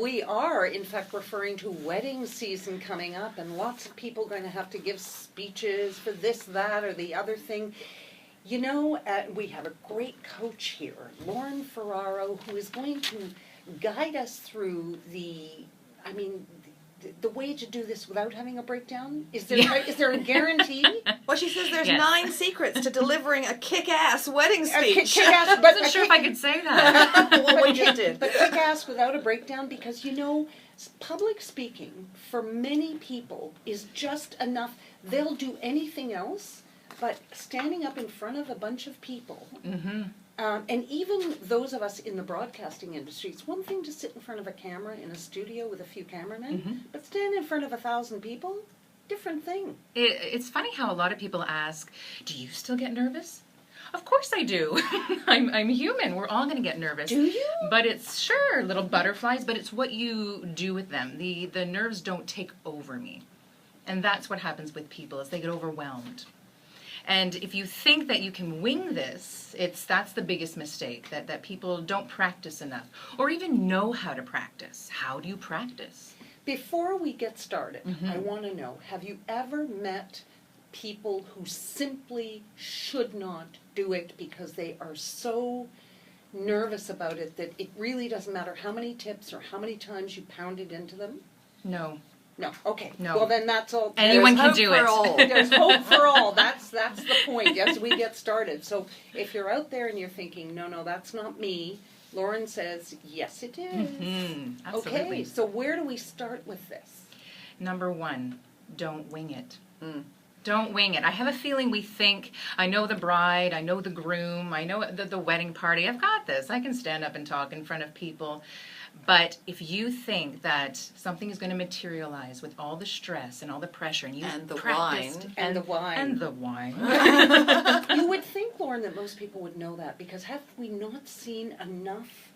we are, in fact, referring to wedding season coming up, and lots of people going to have to give speeches for this, that, or the other thing. You know, we have a great coach here, Lauren Ferraro, who is going to guide us through the way to do this without having a breakdown. Is there a guarantee? Well, she says there's 9 secrets to delivering a kick-ass wedding speech. Kick-ass, I wasn't sure if I could say that. Well, we just did. But kick-ass without a breakdown, because, you know, public speaking for many people is just enough. They'll do anything else, but standing up in front of a bunch of people, and even those of us in the broadcasting industry, it's one thing to sit in front of a camera in a studio with a few cameramen, but stand in front of 1,000 people, different thing. It's funny how a lot of people ask, do you still get nervous? Of course I do. I'm human. We're all going to get nervous. Do you? But it's, sure, little butterflies, but it's what you do with them. The nerves don't take over me. And that's what happens with people, is they get overwhelmed. And if you think that you can wing this, that's the biggest mistake, that people don't practice enough or even know how to practice. How do you practice? Before we get started, I want to know, have you ever met people who simply should not do it because they are so nervous about it that it really doesn't matter how many tips or how many times you pound it into them? No. No. Okay. No. Well, then that's all. Anyone can do it. There's hope for all. That's the point as we get started. So if you're out there and you're thinking, no, that's not me, Lauren says, yes, it is. Absolutely. Okay. So where do we start with this? Number 1, don't wing it. Don't wing it. I have a feeling we think, I know the bride, I know the groom, I know the wedding party, I've got this. I can stand up and talk in front of people. But if you think that something is going to materialize with all the stress and all the pressure, and you've practiced, and the wine, you would think, Lauren, that most people would know that, because have we not seen enough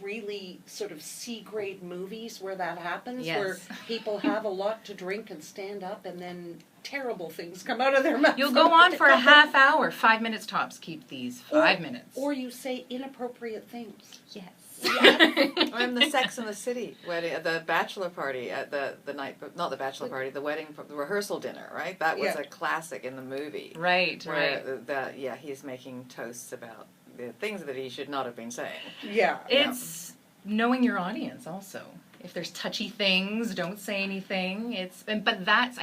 really sort of C-grade movies where that happens, where people have a lot to drink and stand up, and then terrible things come out of their mouth. You'll go on for a half hour, 5 minutes tops. Keep these 5 minutes. Or you say inappropriate things. Yes. I'm the Sex and the City wedding, the bachelor party at the night, not the bachelor party, the wedding, the rehearsal dinner, right? That was a classic in the movie. Right. He's making toasts about the things that he should not have been saying. Yeah. It's knowing your audience also. If there's touchy things, don't say anything. I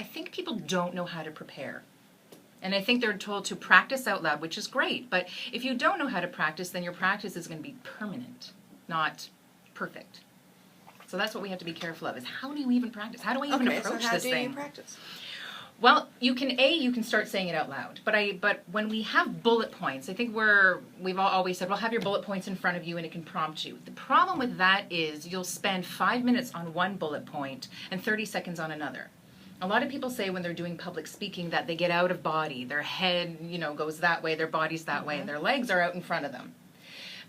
think people don't know how to prepare. And I think they're told to practice out loud, which is great. But if you don't know how to practice, then your practice is going to be permanent, not perfect. So that's what we have to be careful of, is how do you even practice? How do I even approach this thing? How do you practice? Well, you can start saying it out loud. But when we have bullet points, I think we've always said, well, have your bullet points in front of you and it can prompt you. The problem with that is you'll spend 5 minutes on one bullet point and 30 seconds on another. A lot of people say when they're doing public speaking that they get out of body. Their head, goes that way, their body's that way, and their legs are out in front of them.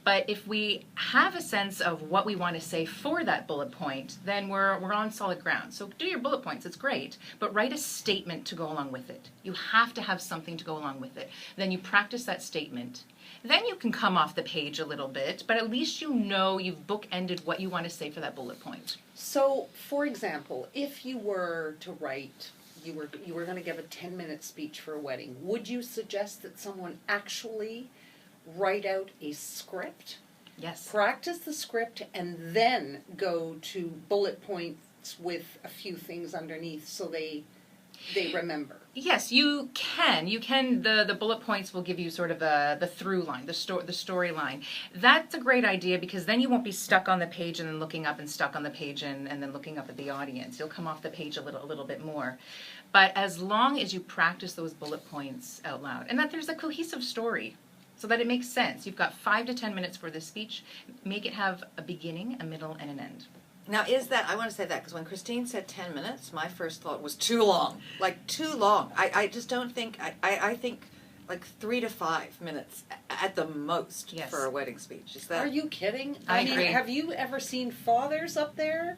But if we have a sense of what we want to say for that bullet point, then we're on solid ground. So do your bullet points, it's great, but write a statement to go along with it. You have to have something to go along with it. Then you practice that statement. Then you can come off the page a little bit, but at least you've bookended what you want to say for that bullet point. So, for example, if you were to write, you were going to give a 10-minute speech for a wedding, would you suggest that someone actually write out a script? Yes. Practice the script and then go to bullet points with a few things underneath so they remember. Yes, you can. The bullet points will give you sort of the through line, the storyline. That's a great idea, because then you won't be stuck on the page and then looking up and stuck on the page and then looking up at the audience. You'll come off the page a little bit more. But as long as you practice those bullet points out loud, and that there's a cohesive story, so that it makes sense. You've got 5 to 10 minutes for this speech. Make it have a beginning, a middle, and an end. Now, I want to say that, because when Christine said 10 minutes, my first thought was too long. Like, too long. I just don't think, I think like 3 to 5 minutes at the most for a wedding speech. Is that? Are you kidding? I agree. Have you ever seen fathers up there?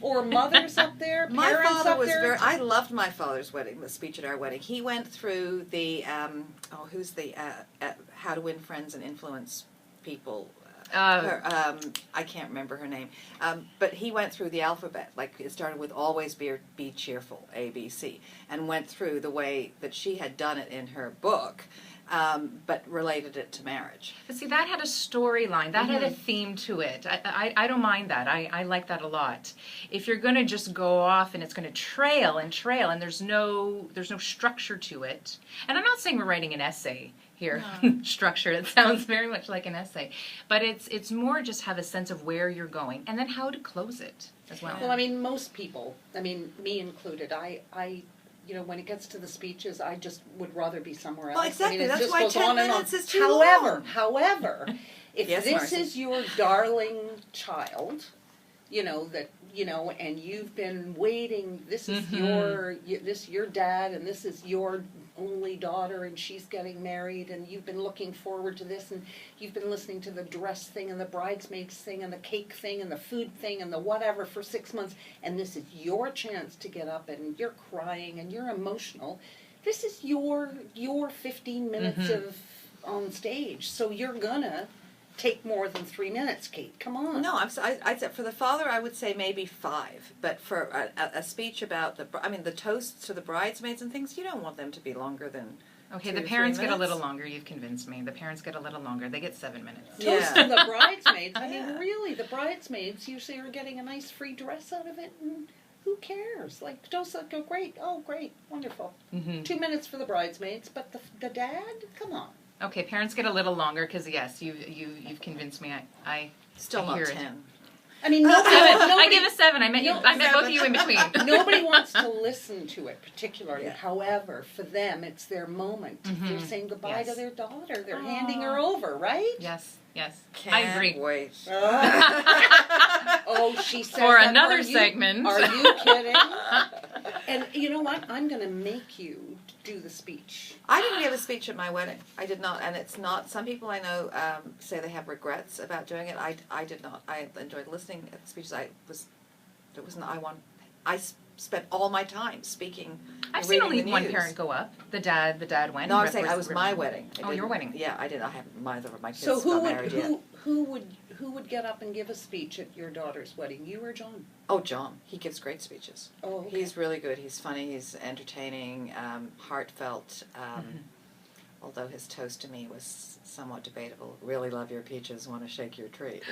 Or mothers up there? My Parents father up was there? I loved my father's speech at our wedding. He went through the, How to Win Friends and Influence People. I can't remember her name, but he went through the alphabet. Like it started with always be cheerful, A, B, C, and went through the way that she had done it in her book, but related it to marriage. But see, that had a storyline. That had a theme to it. I don't mind that. I like that a lot. If you're going to just go off and it's going to trail, and there's no structure to it. And I'm not saying we're writing an essay here, structure. It sounds very much like an essay. But it's more just have a sense of where you're going and then how to close it as well. Well, I mean, most people, I mean, me included, I you know, when it gets to the speeches, I just would rather be somewhere else. Well, exactly. I mean, it That's just why goes 10 on and on. minutes is too long. However, if Yes, this Marcy. is your darling child, you know, and you've been waiting, this is your dad, and this is your only daughter, and she's getting married, and you've been looking forward to this, and you've been listening to the dress thing, and the bridesmaids thing, and the cake thing, and the food thing, and the whatever for 6 months, and this is your chance to get up, and you're crying, and you're emotional. This is your 15 minutes of on stage, so you're gonna take more than 3 minutes, Kate. Come on. No, I'd say for the father, I would say maybe 5. But for a speech about the toasts to the bridesmaids and things, you don't want them to be longer than. Okay, 2 the or 3 parents get a minutes. little longer. You've convinced me. The parents get a little longer. They get 7 minutes. Toast to the bridesmaids. I Yeah. mean, really, the bridesmaids usually are getting a nice free dress out of it, and who cares? Like, toast, go great. Oh, great, wonderful. 2 minutes for the bridesmaids, but the dad, come on. Okay, parents get a little longer because yes, you've convinced me. I Still I not hear it. 10. I mean, 7. I nobody, give a 7. I meant both of you in between. nobody wants to listen to it particularly. Yeah. However, for them, it's their moment. They're saying goodbye Yes. to their daughter. They're handing her over, right? Yes. Can't I agree. wait. Oh, she said For that. another Are you- segment. Are you kidding? And you know what? I'm going to make you do the speech. I didn't give a speech at my wedding. I did not, and it's not. Some people I know say they have regrets about doing it. I did not. I enjoyed listening at the speeches. I spent all my time speaking. I've and seen reading only the one news. parent go up. The dad went. No, I and was saying I was my represented- wedding. I Oh, your didn't- wedding. Yeah, I did. I haven't. Neither of my kids So got married yet. who would get up and give a speech at your daughter's wedding? You or John? Oh, John. He gives great speeches. Oh, okay. He's really good. He's funny. He's entertaining, heartfelt. Although his toast to me was somewhat debatable. Really love your peaches. Want to shake your tree.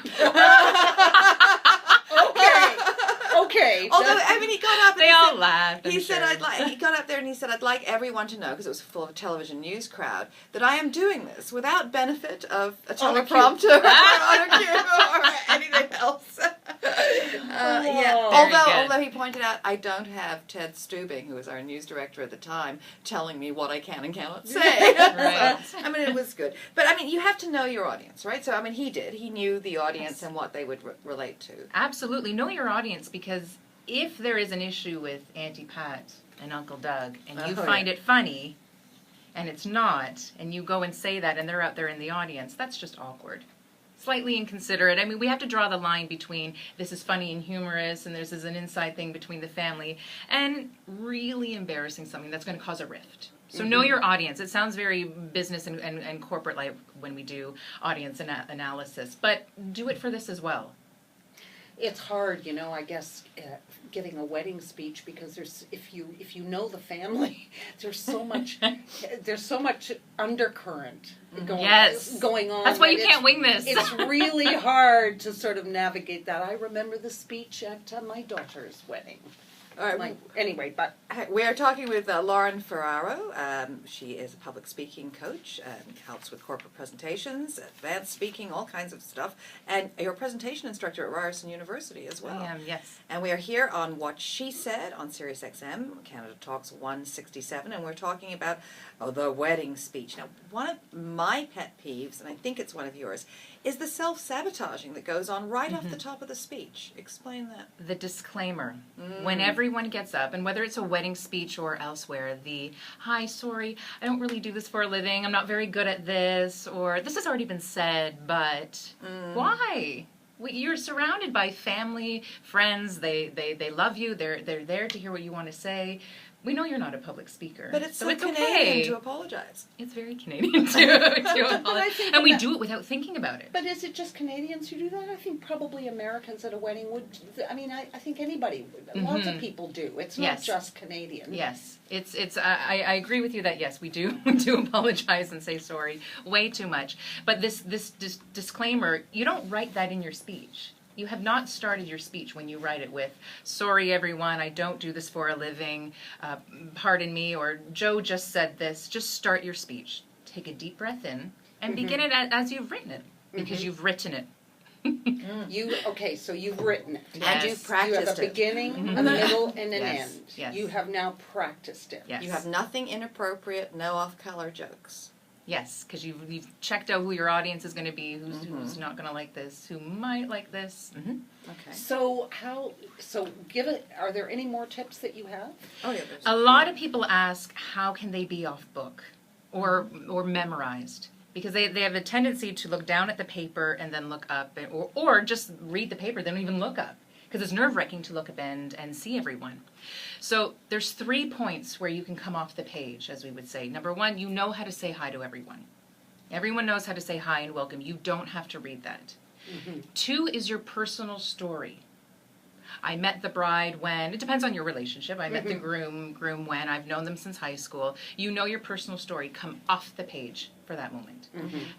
Okay. Although I mean, he got up. And They he all said, laughed. He I'm said, sure. he got up there and he said, I'd like everyone to know, because it was full of a television news crowd, that I am doing this without benefit of a teleprompter or on a cue or anything else. Yeah. Very good. Although he pointed out, I don't have Ted Stubing, who was our news director at the time, telling me what I can and cannot say. Right. So, I mean, it was good. But I mean, you have to know your audience, right? So I mean, he did. He knew the audience and what they would relate to. Absolutely. Know your audience, because if there is an issue with Auntie Pat and Uncle Doug and you find it funny and it's not, and you go and say that and they're out there in the audience, that's just awkward. Slightly inconsiderate. I mean, we have to draw the line between this is funny and humorous and this is an inside thing between the family and really embarrassing something that's going to cause a rift. So know your audience. It sounds very business and corporate like when we do audience analysis, but do it for this as well. It's hard, you know, I guess, giving a wedding speech, because there's if you know the family, there's so much undercurrent going on. That's why you that can't wing this. It's really hard to sort of navigate that. I remember the speech at my daughter's wedding. All right. Anyway, but We are talking with Lauren Ferraro. She is a public speaking coach and helps with corporate presentations, advanced speaking, all kinds of stuff. And you're a presentation instructor at Ryerson University as well. I am, yes. And we are here on What She Said on Sirius XM, Canada Talks 167, and we're talking about the wedding speech. Now, one of my pet peeves, and I think it's one of yours, is the self-sabotaging that goes on right off the top of the speech. Explain that. The disclaimer. When everyone gets up, and whether it's a wedding speech or elsewhere, hi, sorry, I don't really do this for a living, I'm not very good at this, or this has already been said, but why? You're surrounded by family, friends. They love you. They're there to hear what you want to say. We know you're not a public speaker, But it's so so it's Canadian okay. to apologize. It's very Canadian to apologize, think and we that- do it without thinking about it. But is it just Canadians who do that? I think probably Americans at a wedding would. I mean, I think anybody would. Lots of people do. It's not Yes. just Canadian. Yes, it's. I agree with you that yes, we do apologize and say sorry way too much. But this disclaimer, you don't write that in your speech. You have not started your speech when you write it with, sorry everyone, I don't do this for a living, pardon me, or Joe just said this. Just start your speech. Take a deep breath in and begin it as you've written it, because you've written it. So you've written it. Yes. And you've practiced You have a it. beginning, a middle, and an Yes. end. Yes. You have now practiced it. Yes. You have nothing inappropriate, no off-color jokes. Yes, because you've checked out who your audience is going to be, who's not going to like this, who might like this. Mm-hmm. Okay. So give it. Are there any more tips that you have? Oh yeah. There's A lot of people ask, how can they be off book or memorized? Because they have a tendency to look down at the paper and then look up, or just read the paper, they don't even look up. Because it's nerve-wracking to look up and see everyone. So there's 3 points where you can come off the page, as we would say. Number 1, you know how to say hi to everyone. Everyone knows how to say hi and welcome. You don't have to read that. 2 is your personal story. I met the bride when, it depends on your relationship. I met the groom when, I've known them since high school. You know your personal story. Come off the page for that moment.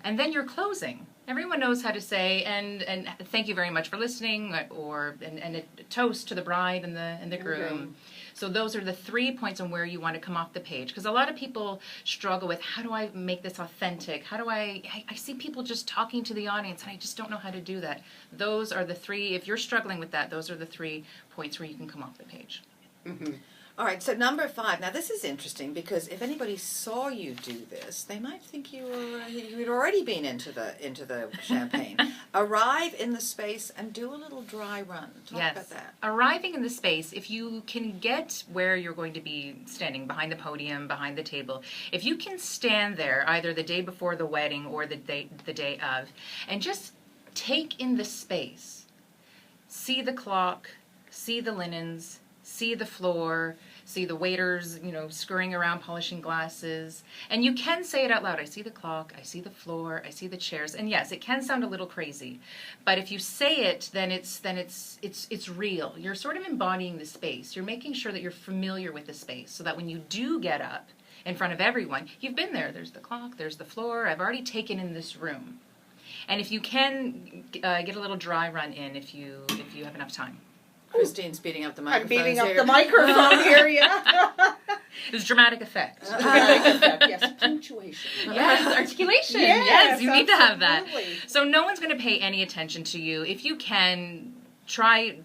And then your closing. Everyone knows how to say, and thank you very much for listening, and a toast to the bride and the groom. So those are the 3 points on where you want to come off the page. Because a lot of people struggle with, how do I make this authentic? How do I see people just talking to the audience and I just don't know how to do that. Those are the 3, if you're struggling with that, those are the 3 points where you can come off the page. All right, so number 5. Now this is interesting because if anybody saw you do this, they might think you'd already been into the champagne. Arrive in the space and do a little dry run. Talk about that. Arriving in the space, if you can get where you're going to be standing, behind the podium, behind the table, if you can stand there either the day before the wedding or the day of, and just take in the space, see the clock, see the linens, see the floor, see the waiters, scurrying around polishing glasses. And you can say it out loud. I see the clock, I see the floor, I see the chairs. And yes, it can sound a little crazy. But if you say it, then it's real. You're sort of embodying the space. You're making sure that you're familiar with the space so that when you do get up in front of everyone, you've been there. There's the clock, there's the floor. I've already taken in this room. And if you can get a little dry run in if you have enough time. Christine's beating up the microphone. I'm beating up the microphone here, yeah. There's dramatic effect. Dramatic effect, yes. Punctuation. Yes, articulation. Yes, You need to have that. absolutely. So no one's going to pay any attention to you. If you can,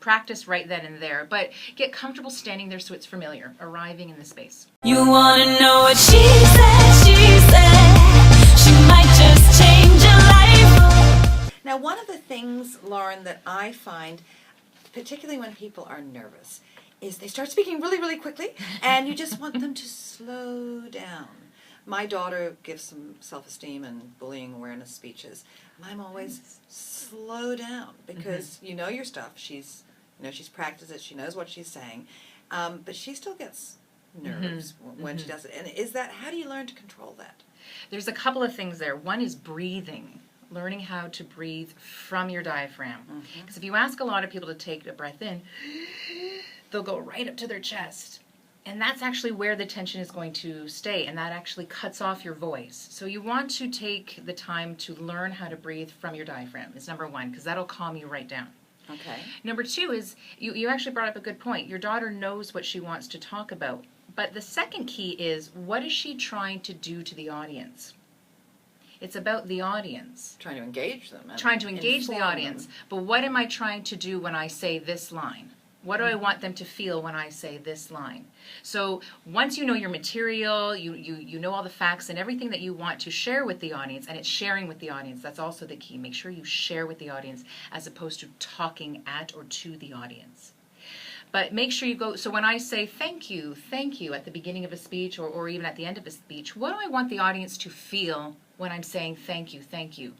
practice right then and there, but get comfortable standing there so it's familiar, arriving in the space. You wanna know what she said, she might just change your life. Now, one of the things, Lauren, that I find, particularly when people are nervous, is they start speaking really, really quickly, and you just want them to slow down. My daughter gives some self-esteem and bullying awareness speeches. I'm always slow down because you know your stuff. She's practiced it. She knows what she's saying, but she still gets nerves when she does it. And how do you learn to control that? There's a couple of things there. One is breathing. Learning how to breathe from your diaphragm. Because if you ask a lot of people to take a breath in, they'll go right up to their chest. And that's actually where the tension is going to stay, and that actually cuts off your voice. So you want to take the time to learn how to breathe from your diaphragm, is number 1, because that'll calm you right down. Okay. Number 2 is, you actually brought up a good point. Your daughter knows what she wants to talk about. But the second key is, what is she trying to do to the audience? It's about the audience. Trying to engage them. Trying to engage the inform audience. them. But what am I trying to do when I say this line? What do I want them to feel when I say this line? So once you know your material, you know all the facts and everything that you want to share with the audience, and it's sharing with the audience, that's also the key. Make sure you share with the audience as opposed to talking at or to the audience. But make sure you go, so when I say thank you at the beginning of a speech or even at the end of a speech, what do I want the audience to feel when I'm saying thank you?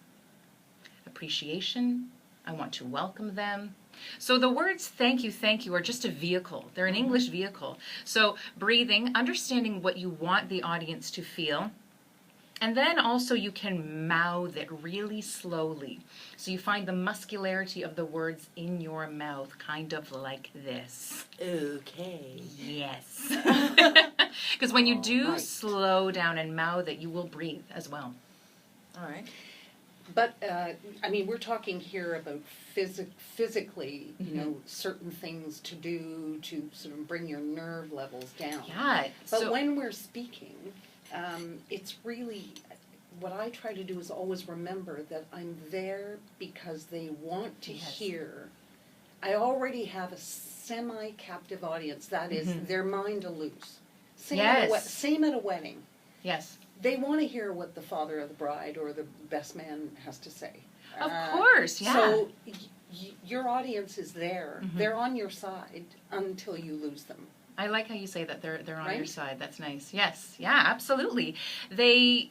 Appreciation, I want to welcome them. So the words thank you are just a vehicle. They're an English vehicle. So breathing, understanding what you want the audience to feel. And then also you can mouth it really slowly. So you find the muscularity of the words in your mouth, kind of like this. Okay. Yes. Because when you do slow down and mouth it, you will breathe as well. All right. But, I mean, we're talking here about physically, you know, certain things to do to sort of bring your nerve levels down. Yeah. But when we're speaking, it's really, what I try to do is always remember that I'm there because they want to hear. I already have a semi-captive audience. That is, their mind to lose. Same at a wedding. Yes. They want to hear what the father of the bride or the best man has to say. Of course, yeah. So your audience is there. They're on your side until you lose them. I like how you say that they're on Right? your side. That's nice. Yes, yeah, absolutely. They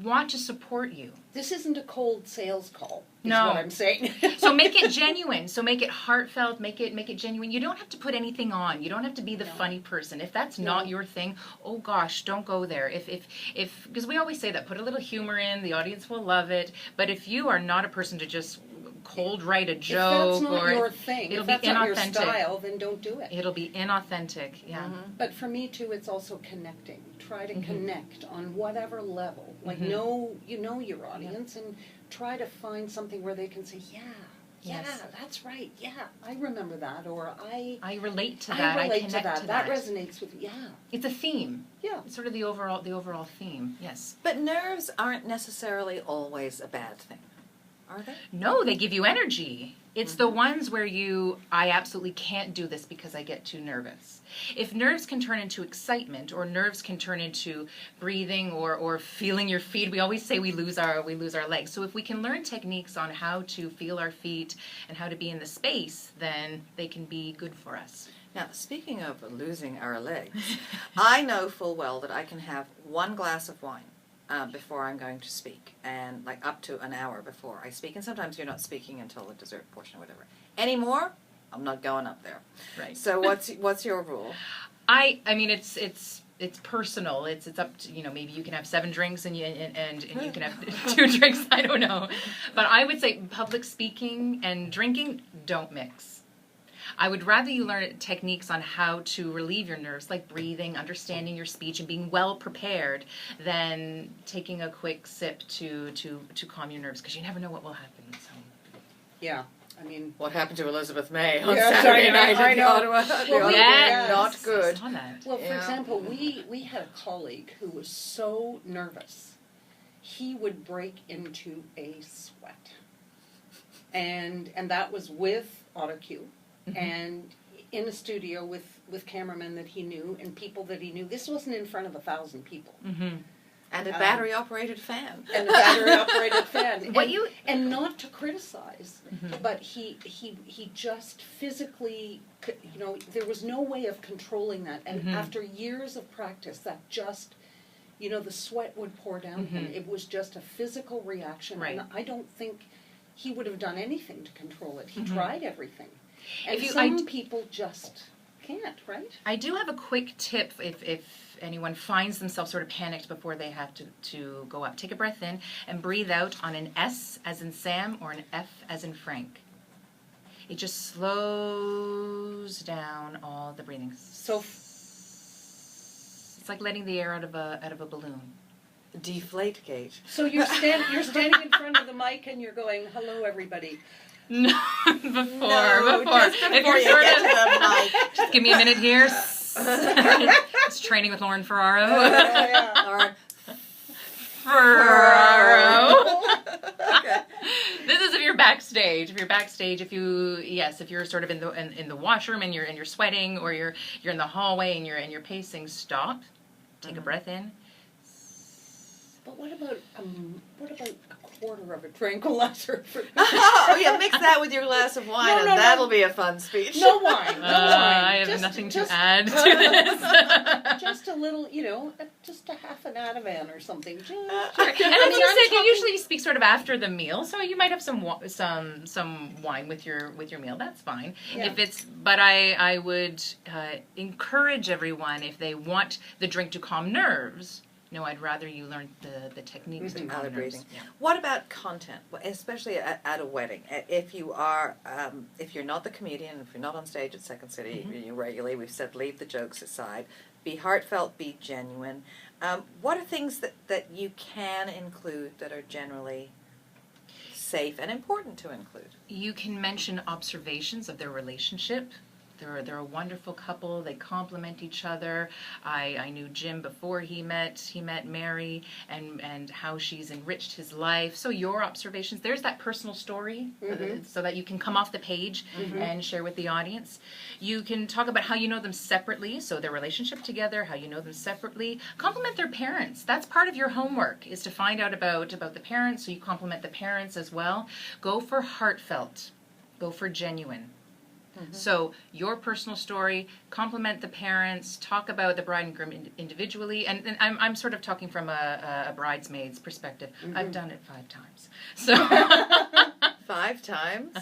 want to support you. This isn't a cold sales call, is No. what I'm saying. So make it genuine. So make it heartfelt. Make it genuine. You don't have to put anything on. You don't have to be the funny person. If that's not your thing, oh gosh, don't go there. If because we always say that, put a little humor in. The audience will love it. But if you are not a person to just cold write a joke, if that's not or your thing, it'll if be that's not your inauthentic. style, then don't do it. It'll be inauthentic. Yeah. But for me too, it's also connecting. Try to connect on whatever level. Like know your audience and try to find something where they can say, yeah, that's right. Yeah, I remember that, or I relate to that. I relate connect to that. That resonates with It's a theme. Yeah. It's sort of the overall theme. Yes. But nerves aren't necessarily always a bad thing, are they? No, they give you energy. It's the ones where I absolutely can't do this because I get too nervous. If nerves can turn into excitement, or nerves can turn into breathing or feeling your feet, we always say we lose our legs. So if we can learn techniques on how to feel our feet and how to be in the space, then they can be good for us. Now, speaking of losing our legs, I know full well that I can have one glass of wine before I'm going to speak, and like up to an hour before I speak. And sometimes you're not speaking until the dessert portion or whatever. Anymore, I'm not going up there. Right. So what's your rule? I mean it's personal. It's up to, maybe you can have 7 drinks and you can have 2 drinks. I don't know, but I would say public speaking and drinking don't mix. I would rather you learn techniques on how to relieve your nerves, like breathing, understanding your speech, and being well prepared, than taking a quick sip to calm your nerves, because you never know what will happen. So. Yeah, I mean, What happened to Elizabeth May on Yeah, Saturday sorry, night I at the know. Ottawa? Well, yes. Not good. I saw that. well, for Yeah. example, we had a colleague who was so nervous, he would break into a sweat, and that was with autocue. And in a studio with cameramen that he knew and people that he knew. This wasn't in front of 1,000 people. And a battery-operated fan. And a battery-operated fan. What and, you- and not to criticize, but he just physically, there was no way of controlling that. And after years of practice, that just, the sweat would pour down him. It was just a physical reaction. Right. And I don't think he would have done anything to control it. He tried everything. And If some people just can't, right? I do have a quick tip if anyone finds themselves sort of panicked before they have to go up. Take a breath in and breathe out on an S as in Sam or an F as in Frank. It just slows down all the breathing. So It's like letting the air out of a balloon. Deflate gate. So you're standing in front of the mic and you're going, "Hello, everybody." No, before. Just If before you're you sort get of, to the mic. just give me a minute here. It's training with Lauren Ferraro. Lauren. Ferraro. Okay. This is if you're backstage. If you're sort of in the washroom and you're sweating, or you're in the hallway and you're pacing, stop. Take a breath in. But what about a quarter of a tranquilizer? Oh, yeah, mix that with your glass of wine, No, and that'll no. be a fun speech. No wine. No wine. I have Just- nothing just- to add to this. Just a little, just a half an Ativan or something. Just, Sure. And as I mean, you I'm said, you talking- usually speak sort of after the meal, so you might have some wine with your meal. That's fine. Yeah. But I would encourage everyone, if they want the drink to calm nerves. No, I'd rather you learn the techniques to How calm they're nerves. breathing. Yeah. What about content, especially at a wedding? If you are, if you're not the comedian, if you're not on stage at Second City regularly, we've said leave the jokes aside. Be heartfelt, be genuine. What are things that you can include that are generally safe and important to include? You can mention observations of their relationship. They're a wonderful couple. They complement each other. I knew Jim before he met Mary, and how she's enriched his life. So your observations, there's that personal story, so that you can come off the page and share with the audience. You can talk about how you know them separately, so their relationship together, how you know them separately. Compliment their parents. That's part of your homework, is to find out about the parents, so you compliment the parents as well. Go for heartfelt. Go for genuine. So your personal story, compliment the parents, talk about the bride and groom individually, and I'm sort of talking from a bridesmaid's perspective. I've done it 5 times. So 5 times?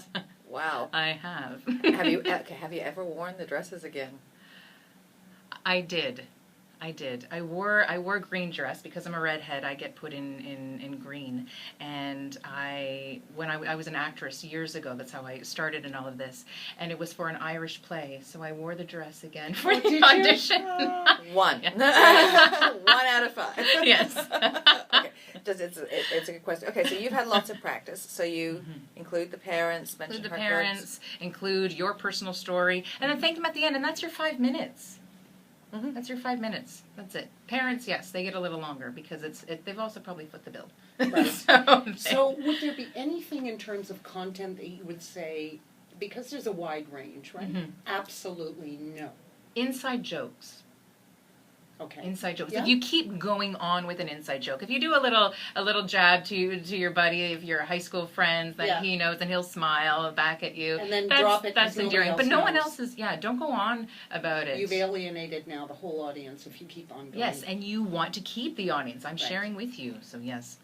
Wow. I have. Have you ever worn the dresses again? I did. I wore green dress because I'm a redhead. I get put in green, and when I was an actress years ago. That's how I started in all of this, and it was for an Irish play. So I wore the dress again for the audition. 1. 1 out of 5. Yes. Okay. It's a good question. Okay, so you've had lots of practice. So you include the parents, mention Include the heartfelt. parents, include your personal story, and then thank them at the end, and that's your 5 minutes. That's your 5 minutes. That's it. Parents, yes, they get a little longer because they've also probably foot the bill. Right. So would there be anything in terms of content that you would say, because there's a wide range, right? Absolutely no. Inside jokes. Okay. Inside jokes. Yeah. If you keep going on with an inside joke, if you do a little jab to your buddy, if you're high school friends, that he knows, and he'll smile back at you, And then drop it 'cause That's nobody endearing. else But no one knows. else is. Yeah, don't go on about it. You've alienated now the whole audience if you keep on going. Yes, and you want to keep the audience. I'm Right. sharing with you, so yes.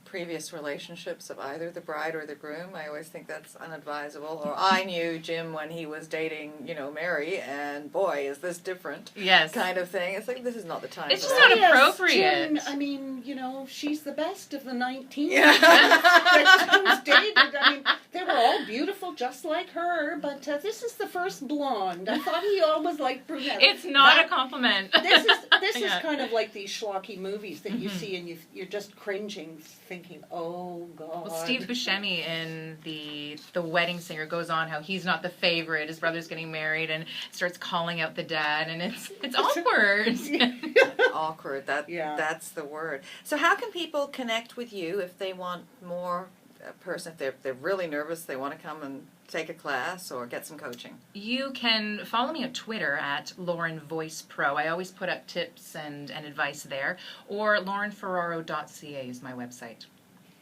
Previous relationships of either the bride or the groom, I always think that's unadvisable. Or I knew Jim when he was dating, Mary, and boy, is this different. Yes. Kind of thing. It's like, this is not the time It's for just that. not Yes, appropriate. Jim, I mean, she's the best of the 19 Yeah. that Jim's dated. I mean, they were all beautiful just like her, but this is the first blonde. I thought he always liked brunette. It's not a compliment. This is Yeah. kind of like these schlocky movies that you see and you're just cringing, thinking, "Oh God." Well, Steve Buscemi in the Wedding Singer goes on how he's not the favorite. His brother's getting married and starts calling out the dad, and it's awkward. Awkward. Yeah. That's the word. So how can people connect with you if they want more person? If they're really nervous, they want to come and take a class or get some coaching. You can follow me on Twitter at Lauren Voice Pro. I always put up tips and advice there. Or laurenferraro.ca is my website.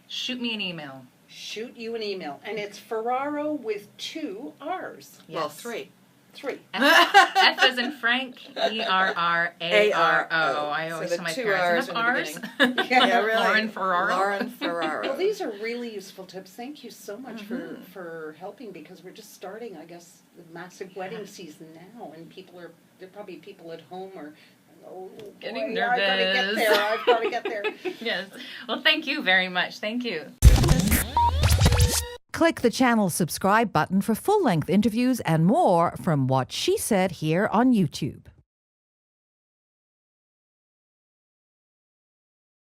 Shoot me an email. Shoot you an email, and it's Ferraro with 2 R's. Well, Yes. 3. 3. F as in Frank, ERRARO. I always So the tell my 2 parents, R's enough in the R's? Yeah, really. Lauren Ferraro. Lauren Ferraro. Well, these are really useful tips. Thank you so much for helping, because we're just starting, I guess, the massive wedding season now, and there are probably people at home are, oh, Getting boy, I've got to get nervous. there. I've got to get there. Yes. Well, thank you very much. Thank you. Click the channel subscribe button for full-length interviews and more from What She Said here on YouTube.